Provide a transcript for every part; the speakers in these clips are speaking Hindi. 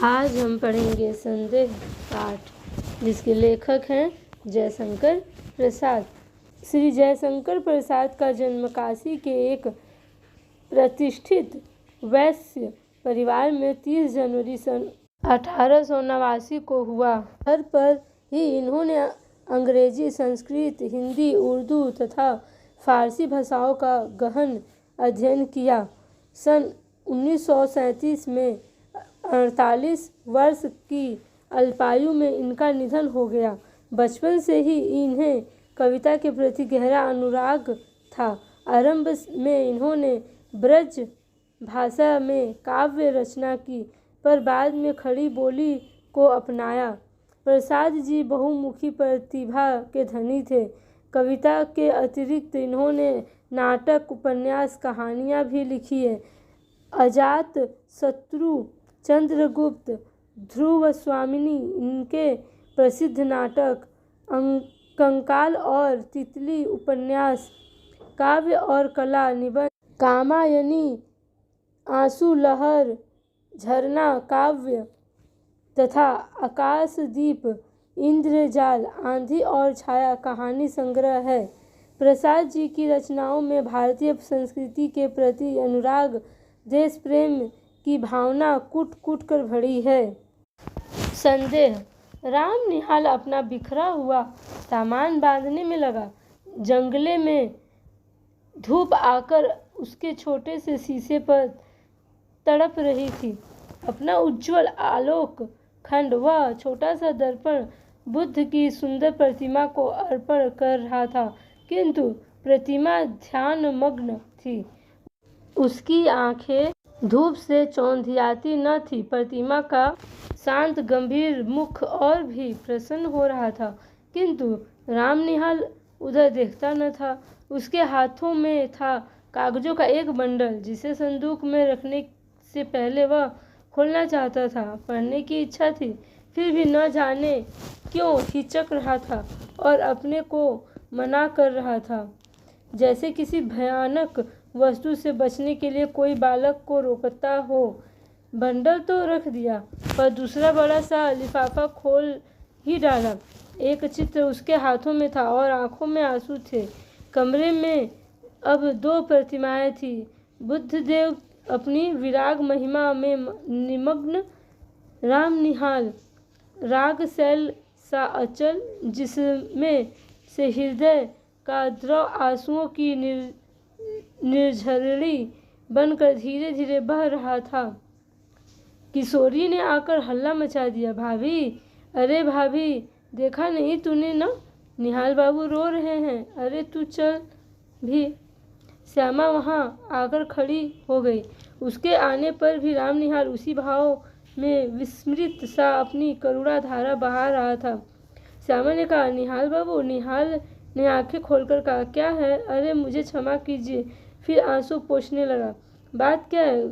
आज हम पढ़ेंगे संदेह पाठ, जिसके लेखक हैं जयशंकर प्रसाद। श्री जयशंकर प्रसाद का जन्म काशी के एक प्रतिष्ठित वैश्य परिवार में 30 जनवरी सन 1889 को हुआ। घर पर ही इन्होंने अंग्रेजी, संस्कृत, हिंदी, उर्दू तथा फारसी भाषाओं का गहन अध्ययन किया। सन 1937 में 48 वर्ष की अल्पायु में इनका निधन हो गया। बचपन से ही इन्हें कविता के प्रति गहरा अनुराग था। आरंभ में इन्होंने ब्रज भाषा में काव्य रचना की, पर बाद में खड़ी बोली को अपनाया। प्रसाद जी बहुमुखी प्रतिभा के धनी थे। कविता के अतिरिक्त इन्होंने नाटक, उपन्यास, कहानियाँ भी लिखी है। अजात शत्रु, चंद्रगुप्त, ध्रुव स्वामिनी इनके प्रसिद्ध नाटक, कंकाल और तितली उपन्यास, काव्य और कला निबंध, कामायनी, आंसू लहर, झरना काव्य तथा आकाशदीप, इंद्रजाल, आंधी और छाया कहानी संग्रह है। प्रसाद जी की रचनाओं में भारतीय संस्कृति के प्रति अनुराग, देश प्रेम की भावना कूट-कूट कर भरी है। संदेह। राम निहाल अपना बिखरा हुआ सामान बांधने में लगा। जंगले में धूप आकर उसके छोटे से शीशे पर तड़प रही थी। अपना उज्ज्वल आलोक खंड वह छोटा सा दर्पण बुद्ध की सुंदर प्रतिमा को अर्पण कर रहा था, किंतु प्रतिमा ध्यानमग्न थी। उसकी आंखें धूप से चौंधियाती न थी। प्रतिमा का शांत गंभीर मुख और भी प्रसन्न हो रहा था, किंतु राम निहाल उधर देखता न था। उसके हाथों में था कागजों का एक बंडल, जिसे संदूक में रखने से पहले वह खोलना चाहता था। पढ़ने की इच्छा थी, फिर भी न जाने क्यों हिचक रहा था और अपने को मना कर रहा था, जैसे किसी भयानक वस्तु से बचने के लिए कोई बालक को रोकता हो। बंडल तो रख दिया, पर दूसरा बड़ा सा लिफाफा खोल ही डाला। एक चित्र उसके हाथों में था और आंखों में आंसू थे। कमरे में अब 2 प्रतिमाएं थी। बुद्धदेव अपनी विराग महिमा में निमग्न, राम निहाल राग शैल सा अचल, जिसमें से हृदय का द्रव आंसुओं की निर्झरणी बनकर धीरे धीरे बह रहा था। किशोरी ने आकर हल्ला मचा दिया। भाभी, अरे भाभी, देखा नहीं तूने ना, निहाल बाबू रो रहे हैं। अरे तू चल भी। श्यामा वहां आकर खड़ी हो गई। उसके आने पर भी राम निहाल उसी भाव में विस्मृत सा अपनी करुणा धारा बहा रहा था। श्यामा ने कहा, निहाल बाबू। निहाल ने आंखें खोलकर कहा, क्या है? अरे मुझे क्षमा कीजिए। फिर आंसू पोंछने लगा। बात क्या है?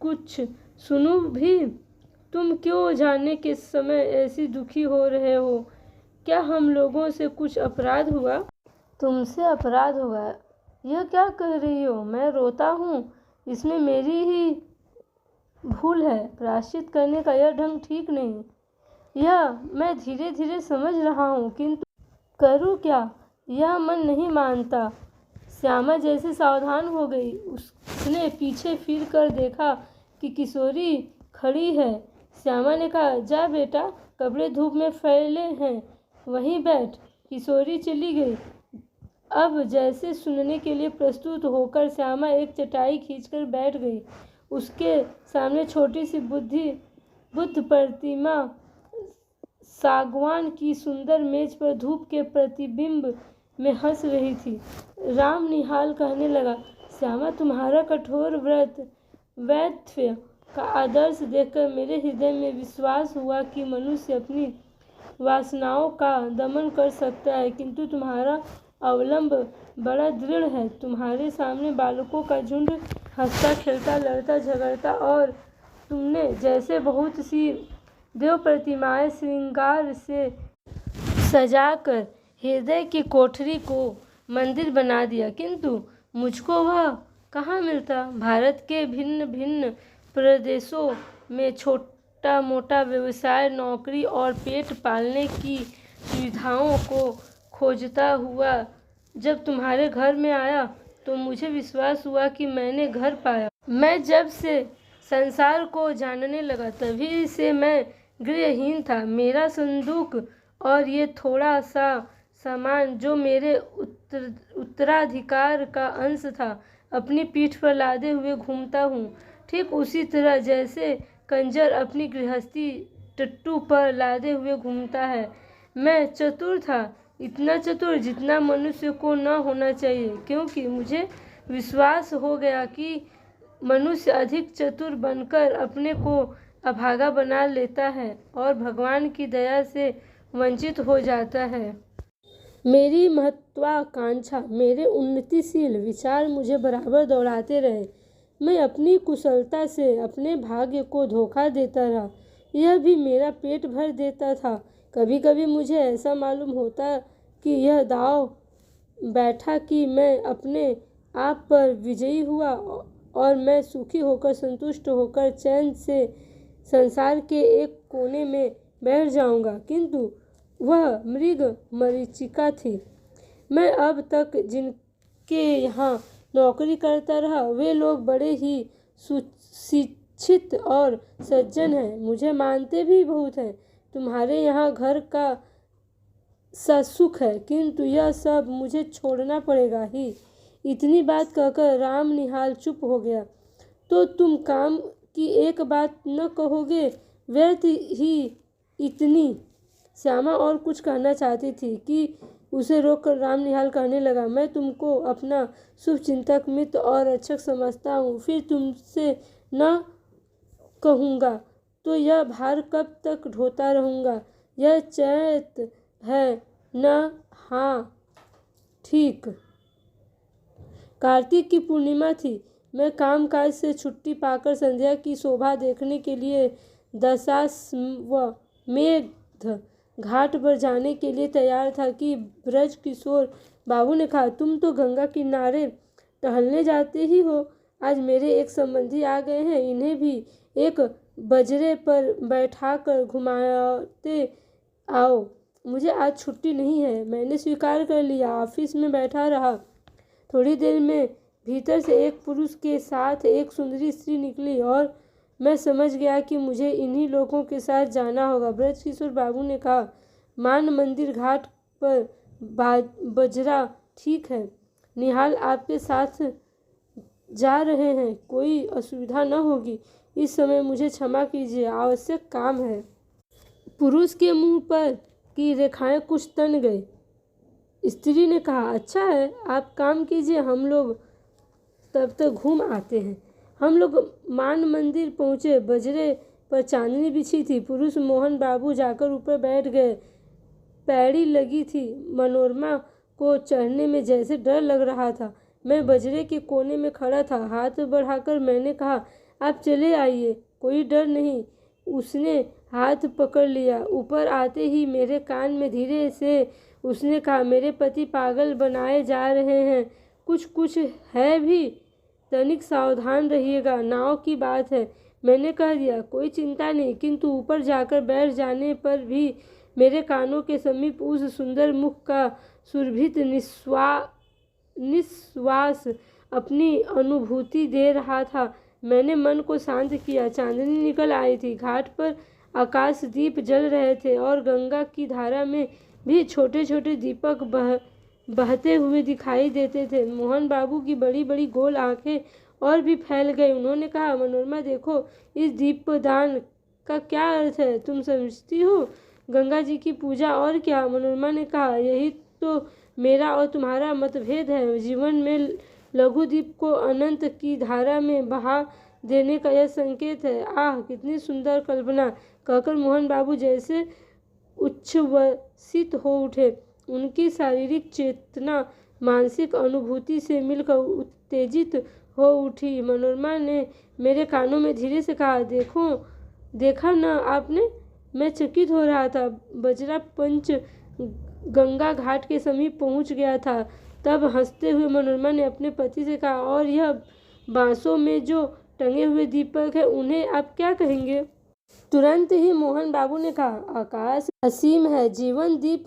कुछ सुनूं भी? तुम क्यों जाने के समय ऐसी दुखी हो रहे हो? क्या हम लोगों से कुछ अपराध हुआ? तुमसे अपराध हुआ? यह क्या कह रही हो? मैं रोता हूँ, इसमें मेरी ही भूल है। प्रायश्चित करने का यह ढंग ठीक नहीं। यह मैं धीरे धीरे समझ रहा हूँ, किंतु करूँ क्या? यह मन नहीं मानता। श्यामा जैसे सावधान हो गई। उसने पीछे फिर कर देखा कि किशोरी खड़ी है। श्यामा ने कहा, जा बेटा, कपड़े धूप में फैले हैं, वहीं बैठ। किशोरी चली गई। अब जैसे सुनने के लिए प्रस्तुत होकर श्यामा एक चटाई खींचकर बैठ गई। उसके सामने छोटी सी बुद्ध प्रतिमा सागवान की सुंदर मेज पर धूप के प्रतिबिंब में हंस रही थी। राम निहाल कहने लगा, श्यामा, तुम्हारा कठोर वैधव्य का आदर्श देखकर मेरे हृदय में विश्वास हुआ कि मनुष्य अपनी वासनाओं का दमन कर सकता है, किंतु तुम्हारा अवलंब बड़ा दृढ़ है। तुम्हारे सामने बालकों का झुंड हंसता खेलता, लड़ता झगड़ता, और तुमने जैसे बहुत सी देव प्रतिमाएं श्रृंगार से सजाकर हृदय की कोठरी को मंदिर बना दिया, किंतु मुझको वह कहाँ मिलता। भारत के भिन्न भिन्न प्रदेशों में छोटा मोटा व्यवसाय, नौकरी और पेट पालने की सुविधाओं को खोजता हुआ जब तुम्हारे घर में आया तो मुझे विश्वास हुआ कि मैंने घर पाया। मैं जब से संसार को जानने लगा तभी से मैं गृहहीन था। मेरा संदूक और ये थोड़ा सा सामान जो मेरे उत्तराधिकार का अंश था अपनी पीठ पर लादे हुए घूमता हूँ, ठीक उसी तरह जैसे कंजर अपनी गृहस्थी टट्टू पर लादे हुए घूमता है। मैं चतुर था, इतना चतुर जितना मनुष्य को न होना चाहिए, क्योंकि मुझे विश्वास हो गया कि मनुष्य अधिक चतुर बनकर अपने को अभागा बना लेता है और भगवान की दया से वंचित हो जाता है। मेरी महत्वाकांक्षा, मेरे उन्नतिशील विचार मुझे बराबर दौड़ाते रहे। मैं अपनी कुशलता से अपने भाग्य को धोखा देता रहा, यह भी मेरा पेट भर देता था। कभी कभी मुझे ऐसा मालूम होता कि यह दांव बैठा कि मैं अपने आप पर विजयी हुआ और मैं सुखी होकर, संतुष्ट होकर चैन से संसार के एक कोने में बैठ जाऊंगा, किंतु वह मृग मरीचिका थी। मैं अब तक जिनके यहाँ नौकरी करता रहा वे लोग बड़े ही सुशिक्षित और सज्जन हैं, मुझे मानते भी बहुत हैं। तुम्हारे यहाँ घर का सा सुख है, किंतु यह सब मुझे छोड़ना पड़ेगा ही। इतनी बात कहकर राम निहाल चुप हो गया। तो तुम काम की एक बात न कहोगे, व्यर्थ ही इतनी। श्यामा और कुछ कहना चाहती थी कि उसे रोककर राम निहाल कहने लगा, मैं तुमको अपना शुभचिंतक, मित्र और रक्षक समझता हूँ, फिर तुमसे न कहूँगा तो यह भार कब तक ढोता रहूँगा। यह चैत है न? हाँ ठीक। कार्तिक की पूर्णिमा थी। मैं कामकाज से छुट्टी पाकर संध्या की शोभा देखने के लिए दशाश्वमेध घाट पर जाने के लिए तैयार था कि ब्रज किशोर बाबू ने कहा, तुम तो गंगा किनारे टहलने जाते ही हो। आज मेरे एक संबंधी आ गए हैं, इन्हें भी एक बजरे पर बैठाकर घुमाते आओ। मुझे आज छुट्टी नहीं है। मैंने स्वीकार कर लिया। ऑफिस में बैठा रहा। थोड़ी देर में भीतर से एक पुरुष के साथ एक सुंदरी स्त्री निकली और मैं समझ गया कि मुझे इन्हीं लोगों के साथ जाना होगा। ब्रजकिशोर बाबू ने कहा, मान मंदिर घाट पर बजरा ठीक है, निहाल आपके साथ जा रहे हैं, कोई असुविधा न होगी। इस समय मुझे क्षमा कीजिए, आवश्यक काम है। पुरुष के मुंह पर की रेखाएं कुछ तन गई। स्त्री ने कहा, अच्छा है, आप काम कीजिए, हम लोग तब तक घूम आते हैं। हम लोग मान मंदिर पहुँचे। बजरे पर चांदनी बिछी थी। पुरुष मोहन बाबू जाकर ऊपर बैठ गए। पैड़ी लगी थी। मनोरमा को चढ़ने में जैसे डर लग रहा था। मैं बजरे के कोने में खड़ा था। हाथ बढ़ाकर मैंने कहा, आप चले आइए, कोई डर नहीं। उसने हाथ पकड़ लिया। ऊपर आते ही मेरे कान में धीरे से उसने कहा, मेरे पति पागल बनाए जा रहे हैं, कुछ है भी, तनिक सावधान रहिएगा, नाव की बात है। मैंने कह दिया, कोई चिंता नहीं, किंतु ऊपर जाकर बैठ जाने पर भी मेरे कानों के समीप उस सुंदर मुख का सुरभित निश्वास अपनी अनुभूति दे रहा था। मैंने मन को शांत किया। चांदनी निकल आई थी। घाट पर आकाश दीप जल रहे थे और गंगा की धारा में भी छोटे छोटे दीपक बहते हुए दिखाई देते थे। मोहन बाबू की बड़ी बड़ी गोल आंखें और भी फैल गई। उन्होंने कहा, मनोरमा देखो, इस दीपदान का क्या अर्थ है, तुम समझती हो? गंगा जी की पूजा, और क्या? मनोरमा ने कहा, यही तो मेरा और तुम्हारा मतभेद है। जीवन में लघु दीप को अनंत की धारा में बहा देने का यह संकेत है। आह, कितनी सुंदर कल्पना, कहकर मोहन बाबू जैसे उच्छ्वसित हो उठे। उनकी शारीरिक चेतना मानसिक अनुभूति से मिलकर उत्तेजित हो उठी। मनोरमा ने मेरे कानों में धीरे से कहा, देखा न आपने? मैं चकित हो रहा था। बजरा पंच गंगा घाट के समीप पहुंच गया था। तब हंसते हुए मनोरमा ने अपने पति से कहा, और यह बांसों में जो टंगे हुए दीपक है, उन्हें आप क्या कहेंगे? तुरंत ही मोहन बाबू ने कहा, आकाश असीम है, जीवन दीप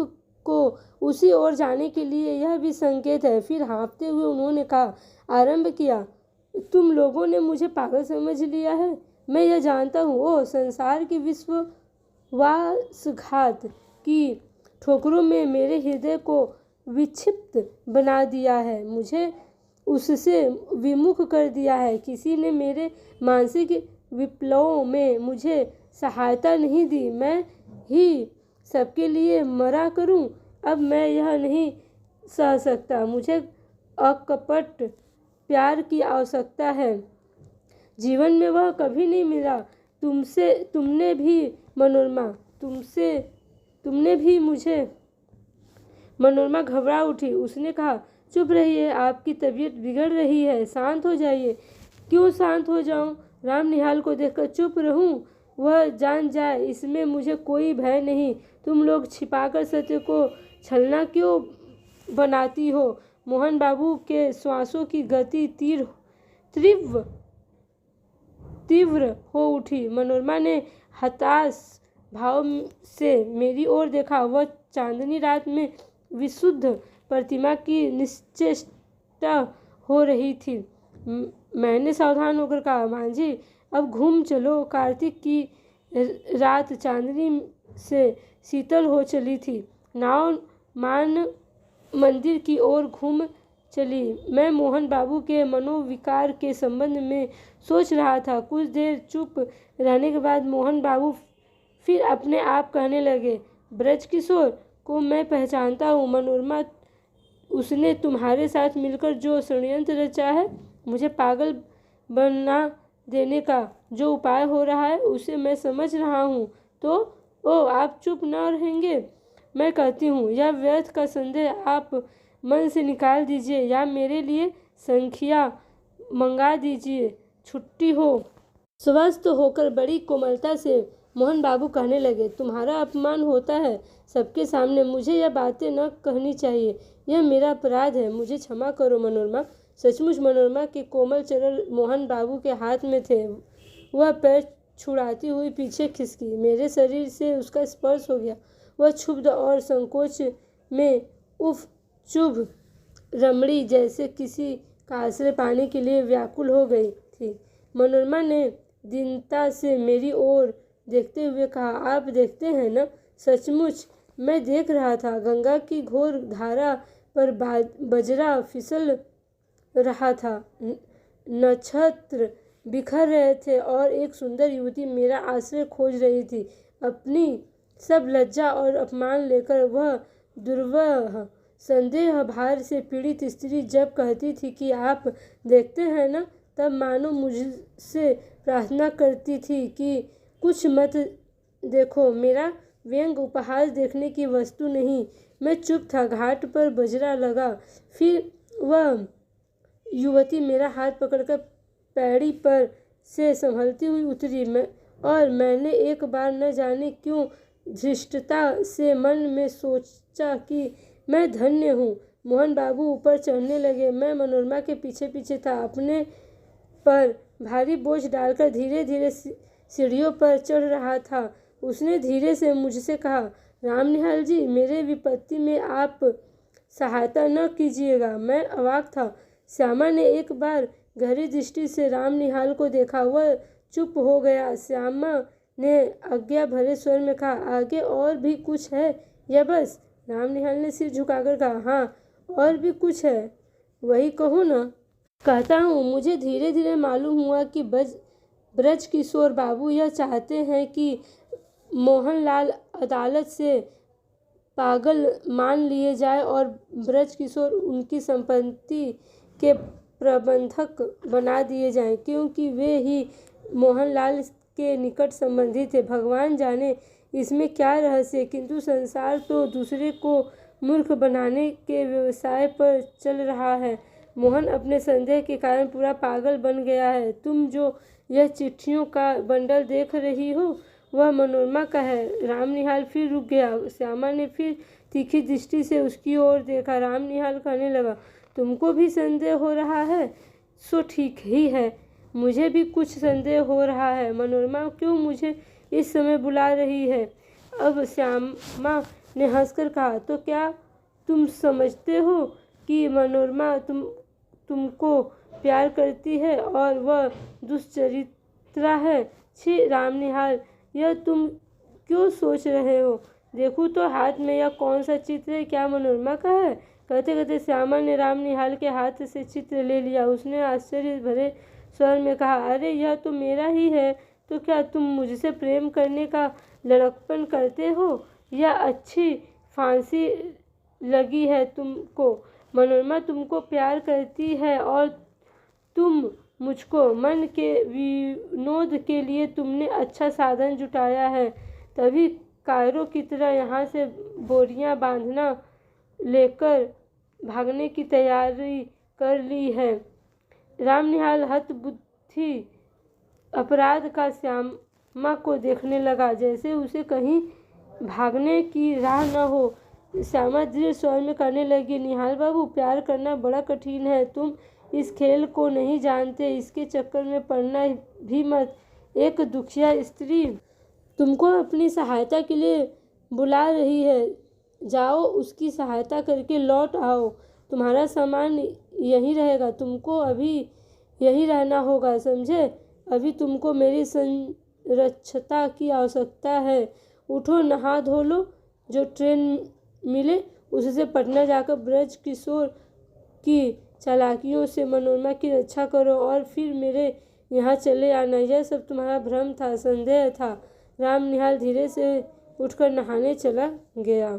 को उसी ओर जाने के लिए यह भी संकेत है। फिर हाँफते हुए उन्होंने कहा, आरंभ किया, तुम लोगों ने मुझे पागल समझ लिया है। मैं यह जानता हूँ, ओह संसार की विश्वासघात की ठोकरों में मेरे हृदय को विक्षिप्त बना दिया है, मुझे उससे विमुख कर दिया है। किसी ने मेरे मानसिक विप्लवों में मुझे सहायता नहीं दी, मैं ही सबके लिए मरा करूं। अब मैं यह नहीं सह सकता, मुझे अकपट प्यार की आवश्यकता है। जीवन में वह कभी नहीं मिला। तुमने भी मनोरमा, तुमने भी मुझे। मनोरमा घबरा उठी। उसने कहा, चुप रहिए, आपकी तबीयत बिगड़ रही है, शांत हो जाइए। क्यों शांत हो जाऊं? राम निहाल को देखकर चुप रहूं? वह जान जाए, इसमें मुझे कोई भय नहीं। तुम लोग छिपाकर सत्य को छलना क्यों बनाती हो? मोहन बाबू के श्वासों की गति तीव्र हो उठी। मनोरमा ने हताश भाव से मेरी ओर देखा। वह चांदनी रात में विशुद्ध प्रतिमा की निश्चेष्टा हो रही थी। मैंने सावधान होकर कहा, मांझी अब घूम चलो। कार्तिक की रात चांदनी से शीतल हो चली थी। नाव मान मंदिर की ओर घूम चली। मैं मोहन बाबू के मनोविकार के संबंध में सोच रहा था। कुछ देर चुप रहने के बाद मोहन बाबू फिर अपने आप कहने लगे, ब्रज किशोर को मैं पहचानता हूँ। मनोरमा, उसने तुम्हारे साथ मिलकर जो षड्यंत्र रचा है, मुझे पागल बना देने का जो उपाय हो रहा है, उसे मैं समझ रहा हूँ। तो आप चुप न रहेंगे? मैं कहती हूँ, यह व्यर्थ का संदेह आप मन से निकाल दीजिए या मेरे लिए संख्या मंगा दीजिए। छुट्टी हो। स्वस्थ होकर बड़ी कोमलता से मोहन बाबू कहने लगे, तुम्हारा अपमान होता है सबके सामने। मुझे यह बातें न कहनी चाहिए, यह मेरा अपराध है, मुझे क्षमा करो मनोरमा। सचमुच मनोरमा के कोमल चरण मोहन बाबू के हाथ में थे। वह पैर छुड़ाती हुई पीछे खिसकी। मेरे शरीर से उसका स्पर्श हो गया। वह क्षुब्ध और संकोच में चुभ रमणी जैसे किसी का आश्रय पाने के लिए व्याकुल हो गई थी। मनोरमा ने दीनता से मेरी ओर देखते हुए कहा, आप देखते हैं न? सचमुच मैं देख रहा था। गंगा की घोर धारा पर बजरा फिसल रहा था, नक्षत्र बिखर रहे थे और एक सुंदर युवती मेरा आश्रय खोज रही थी। अपनी सब लज्जा और अपमान लेकर वह दुर्वह संदेह भार से पीड़ित स्त्री जब कहती थी कि आप देखते हैं ना, तब मानो मुझसे प्रार्थना करती थी कि कुछ मत देखो। मेरा व्यंग उपहास देखने की वस्तु नहीं। मैं चुप था। घाट पर बजरा लगा। फिर वह युवती मेरा हाथ पकड़कर पैड़ी पर से संभलती हुई उतरी। और मैंने एक बार न जाने क्यों धृष्टता से मन में सोचा कि मैं धन्य हूँ। मोहन बाबू ऊपर चढ़ने लगे। मैं मनोरमा के पीछे पीछे था। अपने पर भारी बोझ डालकर धीरे धीरे सीढ़ियों पर चढ़ रहा था। उसने धीरे से मुझसे कहा, राम निहाल जी, मेरे विपत्ति में आप सहायता न कीजिएगा। मैं अवाक था। श्यामा ने एक बार गहरी दृष्टि से राम निहाल को देखा। वह चुप हो गया। श्यामा ने आज्ञा भरे स्वर में कहा, आगे और भी कुछ है या बस? राम निहाल ने सिर झुकाकर कहा, हाँ, और भी कुछ है। वही कहो ना। कहता हूँ। मुझे धीरे धीरे मालूम हुआ कि ब्रज किशोर बाबू यह चाहते हैं कि मोहनलाल अदालत से पागल मान लिए जाए और ब्रज किशोर उनकी संपत्ति के प्रबंधक बना दिए जाएं, क्योंकि वे ही मोहनलाल के निकट संबंधी थे। भगवान जाने इसमें क्या रहस्य, किंतु संसार तो दूसरे को मूर्ख बनाने के व्यवसाय पर चल रहा है। मोहन अपने संदेह के कारण पूरा पागल बन गया है। तुम जो यह चिट्ठियों का बंडल देख रही हो, वह मनोरमा का है। राम निहाल फिर रुक गया। श्यामा ने फिर तीखी दृष्टि से उसकी ओर देखा। राम निहाल कहने लगा, तुमको भी संदेह हो रहा है? सो ठीक ही है, मुझे भी कुछ संदेह हो रहा है। मनोरमा क्यों मुझे इस समय बुला रही है। अब श्यामा ने हंसकर कहा, तो क्या तुम समझते हो कि मनोरमा तुमको प्यार करती है और वह दुश्चरित्रा है? छी रामनिहाल, यह तुम क्यों सोच रहे हो? देखूं तो हाथ में यह कौन सा चित्र है, क्या मनोरमा का है? कहते कहते श्यामा ने रामनिहाल के हाथ से चित्र ले लिया। उसने आश्चर्य भरे स्वर में कहा, अरे यह तो मेरा ही है। तो क्या तुम मुझसे प्रेम करने का लड़कपन करते हो? यह अच्छी फांसी लगी है तुमको। मनोरमा तुमको प्यार करती है और तुम मुझको। मन के विनोद के लिए तुमने अच्छा साधन जुटाया है, तभी कायरों की तरह यहाँ से बोरियां बांधना लेकर भागने की तैयारी कर ली है। रामनिहाल हतबुद्धि अपराध का श्यामा को देखने लगा, जैसे उसे कहीं भागने की राह न हो। श्यामा दृढ़ स्वर में कहने लगी, निहाल बाबू, प्यार करना बड़ा कठिन है। तुम इस खेल को नहीं जानते, इसके चक्कर में पड़ना भी मत। एक दुखिया स्त्री तुमको अपनी सहायता के लिए बुला रही है, जाओ उसकी सहायता करके लौट आओ। तुम्हारा सामान यहीं रहेगा, तुमको अभी यहीं रहना होगा, समझे? अभी तुमको मेरी संरक्षता की आवश्यकता है। उठो, नहा धो लो, जो ट्रेन मिले उससे पटना जाकर ब्रज किशोर की चालाकियों से मनोरमा की रक्षा करो और फिर मेरे यहाँ चले आना। यह सब तुम्हारा भ्रम था, संदेह था। रामनिहाल धीरे से उठकर नहाने चला गया।